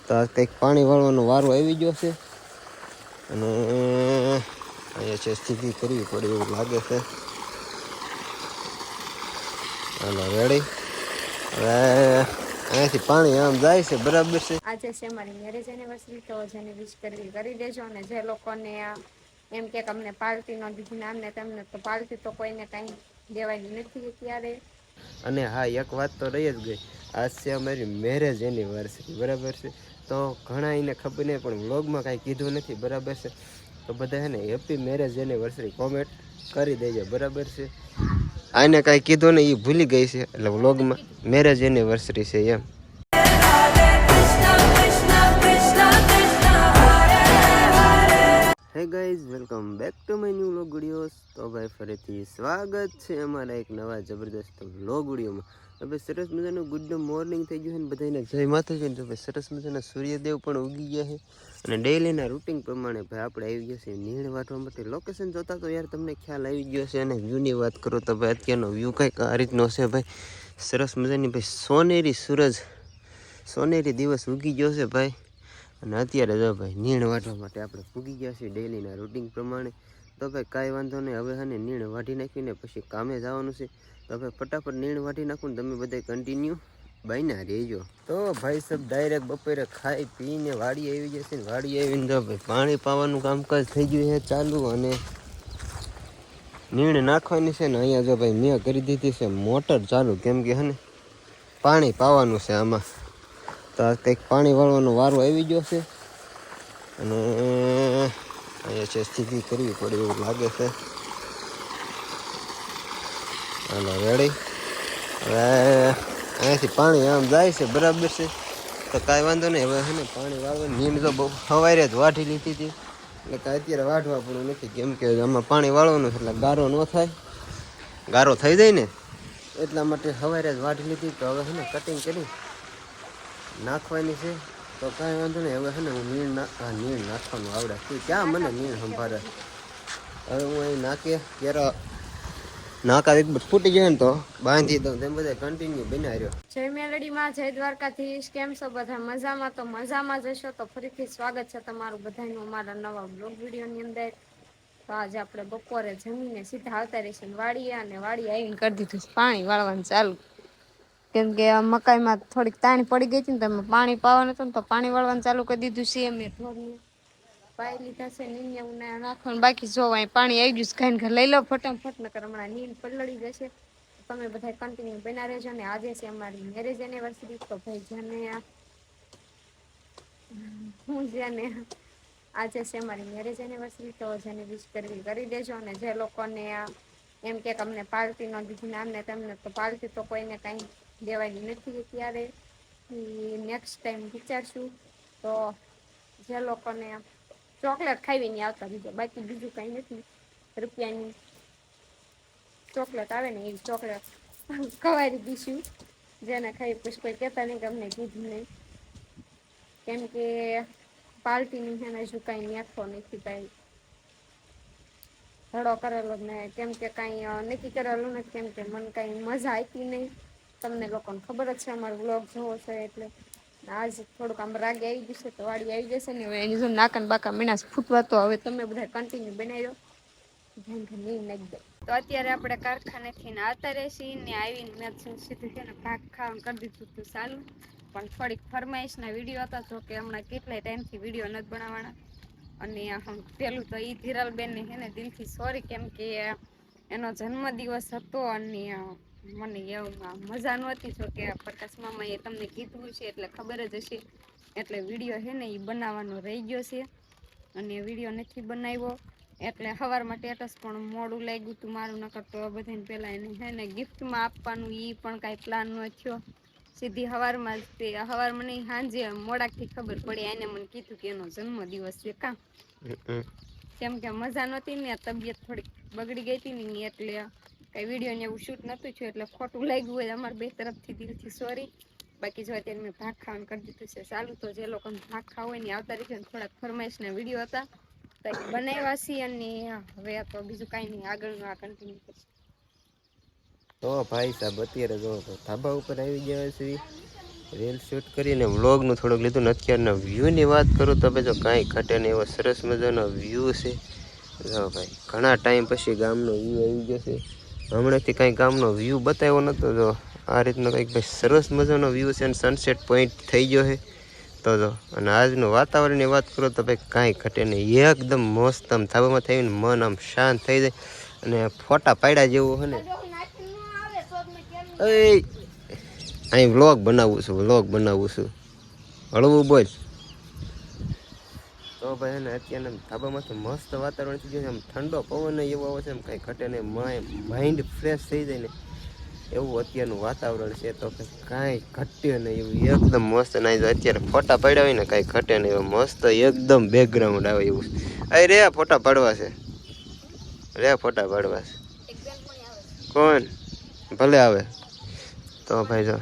તો આ કંઈક પાણી વાળવાનો વારો આવી ગયો છે અને અહીંયા છે સ્થિતિ કરવી પડે એવું લાગે છે. હાલો રેડી. હવે અહીંયાથી પાણી આમ જાય છે બરાબર છે. આજે છે અમારી મેરેજ એનિવર્સરી, તો જેને વિશ કરવી કરી દેજો. અને જે લોકોને એમ કે અમને પાર્ટી ન દીધી આમને તેમને, તો પાર્ટી તો કોઈને કાંઈ દેવાની નથી અત્યારે. અને હા, એક વાત તો રહી જ ગઈ, આજ છે અમારી મેરેજ એનિવર્સરી બરાબર છે. તો ઘણા એને ખબર નહીં પણ વ્લોગમાં કાંઈ કીધું નથી બરાબર છે. તો બધા હે ને હેપી મેરેજ એનિવર્સરી કોમેન્ટ કરી દેજો બરાબર છે. આને કાંઈ કીધું ને એ ભૂલી ગઈ છે એટલે વ્લોગમાં મેરેજ એનિવર્સરી છે એમ. Hey guys, welcome back to my new vlog videos. તો ભાઈ ફરીથી સ્વાગત છે અમારા એક નવા જબરદસ્ત વ્લોગ વિડીયોમાં. તો ભાઈ સરસ મજાનું ગુડ મોર્નિંગ થઈ ગયું છે ને બધાને જય માતાજી. તો ભાઈ સરસ મજાના સૂર્યદેવ પણ ઉગી ગયા છે અને ડેઈલીના રૂટિન પ્રમાણે ભાઈ આપણે આવી ગયા છે નીણ વાટવા માટે. લોકેશન જોતા તો યાર તમને ખ્યાલ આવી ગયો છે. અને વ્યૂની વાત કરો તો ભાઈ અત્યારનો વ્યૂ કંઈક આ રીતનો છે ભાઈ. સરસ મજાની ભાઈ સોનેરી સૂરજ, સોનેરી દિવસ ઉગી ગયો છે ભાઈ. અને અત્યારે જો ભાઈ નીણ વાટવા માટે આપણે પૂગી ગયા છીએ ડેલીના રૂટિન પ્રમાણે. તો ભાઈ કાંઈ વાંધો નહીં, હવે હે ને નીણ વાટી નાખીને પછી કામે જવાનું છે. તો ભાઈ ફટાફટ નીણ વાટી નાખું ને તમે બધા કન્ટિન્યુ બાયના રહેજો. તો ભાઈ સબ ડાયરેક્ટ બપોરે ખાઈ પીને વાડી આવી જશે ને વાડી આવીને તો ભાઈ પાણી પાવાનું કામકાજ થઈ ગયું છે ચાલુ. અને નીણ નાખવાની છે ને અહીંયા જો ભાઈ મેં કરી દીધી છે મોટર ચાલુ, કેમ કે હે ને પાણી પાવાનું છે આમાં. તો આ કંઈક પાણી વાળવાનો વારો આવી ગયો છે અને અહીંયા છે સ્થિતિ કરવી પડે એવું લાગે છે. હાલો રેડી. હવે અહીંયાથી પાણી આમ જાય છે બરાબર છે. તો કાંઈ વાંધો નહીં, હવે છે ને પાણી વાળવાની નીણ તો બહુ સવારે જ વાઢી લીધી હતી એટલે કાંઈ અત્યારે વાઢવા પડવું નથી, કેમ કે આમાં પાણી વાળવાનું એટલે ગારો ન થાય. ગારો થઈ જાય ને એટલા માટે સવારે જ વાઢી લીધી. તો હવે છે ને કટિંગ કરી નાખવાની છે. તો કાંઈ વાંધો નહીં, હવે છે ને હું નીણ નાખવાનું આવડે. તું ક્યાં મને નીણ સંભાળે. હવે હું અહીં નાખીએ ત્યારે નાકા એક બટ ફૂટી જાય ને તો બાંધી દઉં. તેમ બધા કન્ટિન્યુ બનાવી રહ્યો. જય મેલડીમાં, જય દ્વારકાધીશ. કેમ છો બધા? મજામાં? તો મજામાં જશો. તો ફરીથી સ્વાગત છે તમારું બધાનું અમારા નવા બ્લોગ વિડીયોની અંદર. તો આજે આપણે બપોરે જમીને સીધા આવતા રહીશું વાડીએ, અને વાડીએ આવીને કરી દીધું પાણી વાળવાનું ચાલુ. કેમ કે મકાઈમાં થોડીક તાણી પડી ગઈ હતી ને, તમે પાણી પાવાનું હતું ને તો પાણી વાળવાનું ચાલુ કરી દીધું છે. અમે પાઈ લીધા છે નીંદ નાખવાનું બાકી જોવાય પાણી આવી ગયું. ખાઈને ઘર લઈ લો ફટાફટ, નકર હમણાં નીંદ પલળી જશે. તમે બધા કન્ટિન્યુ બના રહેજો. ને આજે છે અમારી મેરેજ એનિવર્સરી. તો ભાઈ જેને આજે છે અમારી મેરેજ એનિવર્સરી, તો જેને વિશ કરવી કરી દેજો. અને જે લોકોને એમ કે અમને પાર્ટી ન દીધી આમને તેમને, તો પાર્ટી તો કોઈને કાંઈ દેવાની નથી અત્યારે. નેક્સ્ટ ટાઈમ વિચારશું. તો જે લોકોને ચોકલેટ ખાવી નહીં આવતા બીજો, બાકી બીજું કાંઈ નથી. રૂપિયાની ચોકલેટ આવે ને એવી ચોકલેટ ખવારી દીશું. જેને ખાઈ પછી કોઈ કહેતા નહીં કે અમને કીધું નહીં, કેમ કે પાર્ટીની છે ને હજુ કાંઈ નાખો નથી, કાંઈ ધડો કરેલો જ ને, કેમ કે કાંઈ નક્કી કરેલું નથી, કેમ કે મને કાંઈ મજા આવી નહીં. તમને લોકોને ખબર જ છે અમારો વ્લોગ જોવો છે એટલે. આજ થોડુંક આમ રાગે આવી જશે તો વાડી આવી જશે ને એની જો નાકા બાકા મીણાશ ફૂટવા. તો હવે તમે બધા કન્ટિન્યુ બનાવ્યો. તો અત્યારે આપણે કારખાનેથી ને આવતા રહેશી ને આવીને મેં સીધું છે ને ભાગ ખાવાનું કરી દીધું હતું ચાલું. પણ થોડીક ફરમાઈશના વિડીયો હતા, જો કે હમણાં કેટલાય ટાઈમથી વિડીયો નથી બનાવવાના. અને પેલું તો ઈ ધીરાલબેનને છે ને દિલથી સોરી, કેમ કે એનો જન્મદિવસ હતો અને મને એવું મજા નહોતી. જો કે પ્રકાશ મામા એ તમને કીધું છે એટલે ખબર જ હશે. એટલે વિડીયો છે ને એ બનાવવાનો રહી ગયો છે અને વિડીયો નથી બનાવ્યો. એટલે સવારમાં સ્ટેટસ પણ મોડું લાગ્યું હતું મારું, નકર તો બધાને પહેલાં એને છે ને ગિફ્ટમાં આપવાનું એ પણ કાંઈ પ્લાન ન થયો. સીધી સવારમાં નહીં સાંજે મોડાકથી ખબર પડી. એને મને કીધું કે એનો જન્મદિવસ છે કાં, કેમ કે મજા નહોતી ને, તબિયત થોડીક બગડી ગઈ હતી ને એટલે કઈ વિડીયો ને એવું શૂટ નતું થયું. એટલે ખોટું લાગ્યું હોય અમારે બે તરફથી દિલથી સોરી. બાકી જો અત્યારે મેં ભાગ ખાવાનું કરી દીધું છે ચાલુ. તો જે લોકોને ભાગ ખાવા હોય ને આવતા રહીશે. થોડાક ફરમાઈશના વિડીયો હતા તો બનાવ્યા છીએ. અને હવે તો બીજું કાંઈ નહીં, આગળનું આ કન્ટિન્યુ કરશું. તો ભાઈ સાહેબ અત્યારે જો ધાબા ઉપર આવી ગયા છે રીલ શૂટ કરીને વ્લોગનું થોડુંક લીધું ને અત્યારના વ્યૂની વાત કરું તો ભાઈ જો કાંઈ ઘટે નહીં એવો સરસ મજાનો વ્યૂ છે. જો ભાઈ ઘણા ટાઈમ પછી ગામનો વ્યૂ આવી ગયો છે. હમણાંથી કાંઈ ગામનો વ્યૂ બતાવ્યો નહોતો. જો આ રીતનો કંઈક ભાઈ સરસ મજાનો વ્યૂ છે અને સનસેટ પોઈન્ટ થઈ ગયો છે. તો જો અને આજનું વાતાવરણની વાત કરું તો ભાઈ કાંઈ ઘટે નહીં, એકદમ મસ્ત આમ ધાબામાં થઈને મન આમ શાંત થઈ જાય અને ફોટા પાડ્યા જેવું છે ને. એ અહીં વ્લોગ બનાવું છું હળવું બોલ. તો ભાઈ એને અત્યારના ધાબામાંથી મસ્ત વાતાવરણ થઈ ગયું છે, આમ ઠંડો પવન એવો આવે છે, એમ કાંઈ ઘટે નહીં, માઇન્ડ ફ્રેશ થઈ જાય ને એવું અત્યારનું વાતાવરણ છે. તો કાંઈ ઘટે નહીં એવું એકદમ મસ્ત નાઈ જાય. અત્યારે ફોટા પાડ્યા હોય ને કાંઈ ઘટે નહીં એવું મસ્ત એકદમ બેકગ્રાઉન્ડ આવે એવું. અરે રે ફોટા પાડવા છે, ફોટા પાડવા છે. કોણ ભલે આવે. તો ભાઈ જો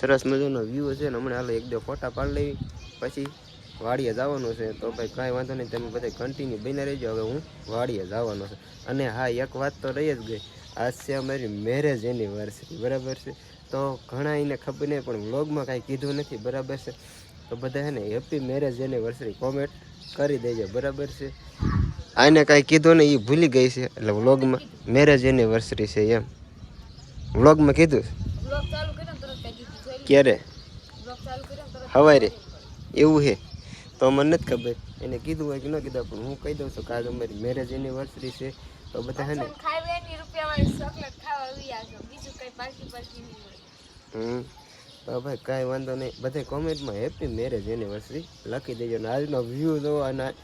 સરસ મજાનો વ્યૂ છે ને હમણાં હાલો એક બે ફોટા પાડી લેવી પછી વાડીએ જવાનું છે. તો ભાઈ કાંઈ વાંધો નહીં, તમે બધા કન્ટિન્યુ બની રહેજો. હવે હું વાડીએ જવાનો છે. અને હા એક વાત તો રહી જ ગઈ, આજ છે અમારી મેરેજ એનિવર્સરી, બરાબર છે. તો ઘણા એને ખબર નહીં પણ વ્લોગમાં કાંઈ કીધું નથી, બરાબર છે. તો બધા છે ને હેપી મેરેજ એનિવર્સરી કોમેન્ટ કરી દેજો, બરાબર છે. આને કાંઈ કીધું ને એ ભૂલી ગઈ છે એટલે વ્લોગમાં મેરેજ એનિવર્સરી છે એમ વ્લોગમાં કીધું. ક્યારે હવારે એવું છે તો મને નથી ખબર, એને કીધું હોય કે ન કીધું પણ હું કહી દઉં છું કે આજે અમારી મેરેજ એનિવર્સરી છે. તો બધા હે ને તો ભાઈ કાંઈ વાંધો નહીં, બધા કોમેન્ટમાં હેપી મેરેજ એનિવર્સરી લખી દેજો. અને આજનો વ્યૂ જોવો અને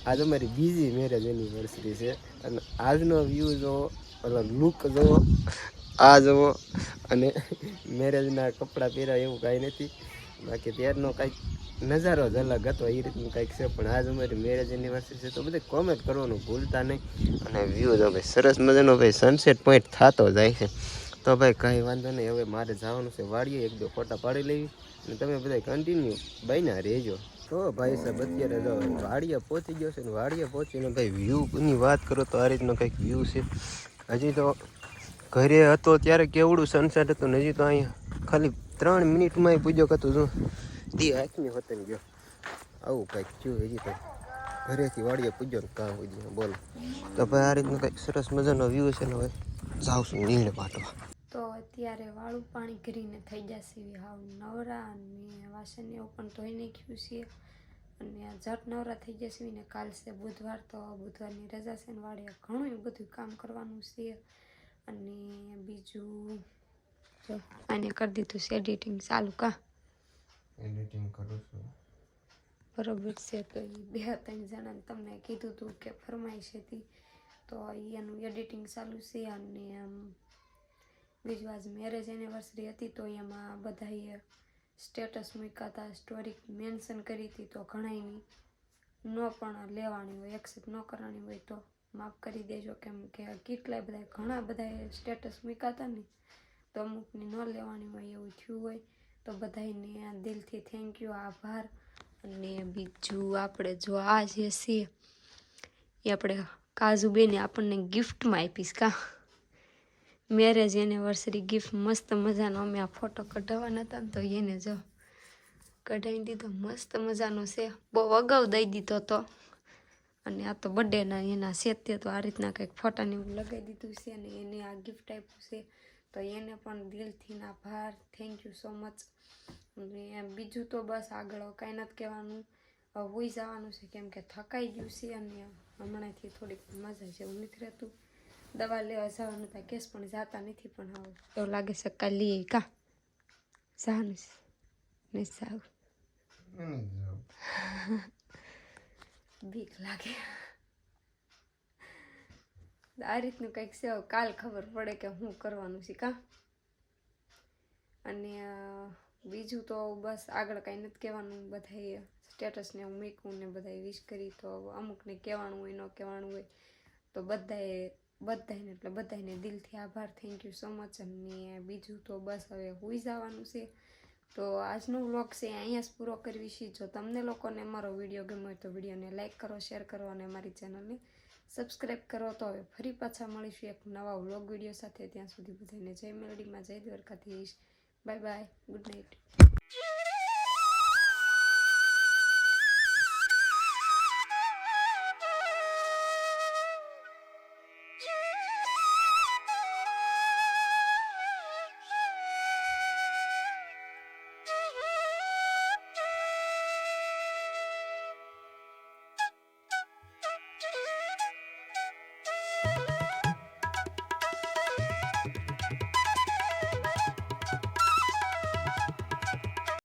આજ અમારી બીજી મેરેજ એનિવર્સરી છે અને આજનો વ્યૂ જોવો, ઓલો લુક જોવો, આ જોવો. અને મેરેજના કપડાં પહેર્યા એવું કાંઈ નથી, બાકી ત્યારનો કાંઈક નજારો જ અલગ હતો એ રીતનું કાંઈક છે. પણ આજ અમારી મેરેજ એનિવર્સરી છે તો બધે કોમેન્ટ કરવાનું ભૂલતા નહીં. અને વ્યૂ જો ભાઈ સરસ મજાનો ભાઈ સનસેટ પોઈન્ટ થતો જાય છે. તો ભાઈ કાંઈ વાંધો નહીં, હવે મારે જવાનું છે વાડીએ, એક બે ફોટા પાડી લેવી અને તમે બધા કન્ટિન્યુ બન્યા રહેજો. તો ભાઈ સાહેબ અત્યારે જો વાડીએ પહોંચી ગયો છે ને વાડીએ પહોંચીને ભાઈ વ્યૂની વાત કરો તો આ રીતનો કંઈક વ્યૂ છે. હજી તો ઘરે હતો ત્યારે કેવડું સનસેટ હતું ને હજી તો અહીંયા ખાલી 3 મિનિટમાં પૂજો કરતું છું દી આંખની વતન ગયો આવું કંઈક થયું. હજી તો ઘરેથી વાડીએ પૂજો ને કાં પૂજ્યો બોલો. તો ભાઈ આ રીતનું કંઈક સરસ મજાનો વ્યૂ છે ને હવે જાઉં છું નીણ વાટવા. તો અત્યારે વાળું પાણી કરીને થઈ જશે હાવ નવરા અને વાસણ એવું પણ ધોઈ નાખ્યું છે અને ઝટ નવરા થઈ જશે ને કાલ છે બુધવાર, તો બુધવારની રજા છે ને વાડીએ ઘણું બધું કામ કરવાનું છે. અને બીજું જો આને કરી દીધું છે એડિટિંગ ચાલુ. કા એડિટિંગ કરું છું બરોબર છે. તો એ 2-3 જણાને તમને કીધું હતું કે ફરમાઈશ હતી તો એનું એડિટિંગ ચાલુ છે. અને બીજું આજ મેરેજ એનિવર્સરી હતી તો એમાં બધાએ સ્ટેટસ મૂક્યા હતા, સ્ટોરી મેન્શન કરી હતી. તો ઘણાની ન પણ લેવાની હોય, એક્સેપ્ટ ન કરવાની હોય તો માફ કરી દેજો, કેમ કે કેટલાય બધા ઘણા બધાએ સ્ટેટસ મૂક્યા હતા ને તો અમુકની ન લેવાની હોય એવું થયું હોય. તો બધાને દિલથી થેન્ક યુ, આભાર. અને બીજું આપણે જો આ જે છે એ આપણે કાજુબેને આપણને ગિફ્ટમાં આપીશ. કા મેરેજ એનિવર્સરી ગિફ્ટ મસ્ત મજાનો અમે આ ફોટો કઢાવવાના હતા ને તો એને જો કઢાવી દીધો, મસ્ત મજાનો છે. બહુ અગાઉ દઈ દીધો તો અને આ તો બર્થડેના એના છે તે તો આ રીતના કંઈક ફોટાને એવું લગાવી દીધું છે અને એને આ ગિફ્ટ આપ્યું છે. તો એને પણ દિલથી આભાર, થેન્ક યુ સો મચ. અને બીજું તો બસ આગળ કાંઈ નથી કહેવાનું, હોઈ જવાનું છે કેમ કે થકાઈ ગયું છે અને હમણાંથી થોડીક મજા જેવું નથી રહેતું. દવા લેવા જવાનું હતા કેસ પણ જાતા નથી, પણ હવે એવું લાગે છે કાલે લઈએ. કા જવાનું છે નહીં જાવ બીક લાગે. આ રીતનું કંઈક છે, કાલ ખબર પડે કે શું કરવાનું છે. કા અને બીજું તો બસ આગળ કાંઈ નથી કહેવાનું. બધાએ સ્ટેટસને હું મૂકું ને બધાએ વિશ કરી તો અમુકને કહેવાનું હોય, ન કહેવાનું હોય તો બધાને એટલે બધાને દિલથી આભાર, થેન્ક યુ સો મચ. અને બીજું તો બસ હવે હોઈ જવાનું છે. તો આજનો વ્લોગ છે અહીંયા જ પૂરો કરવી છે. જો તમને લોકોને મારો વિડીયો ગમ્યો હોય તો વિડીયોને લાઇક કરો, શેર કરો અને મારી ચેનલને સબસ્ક્રાઈબ કરો. તો હવે ફરી પાછા મળીશું એક નવા વ્લોગ વિડીયો સાથે. ત્યાં સુધી બધાને જય મેલડીમાં, જય Dwarkadhish. Bye bye, good night.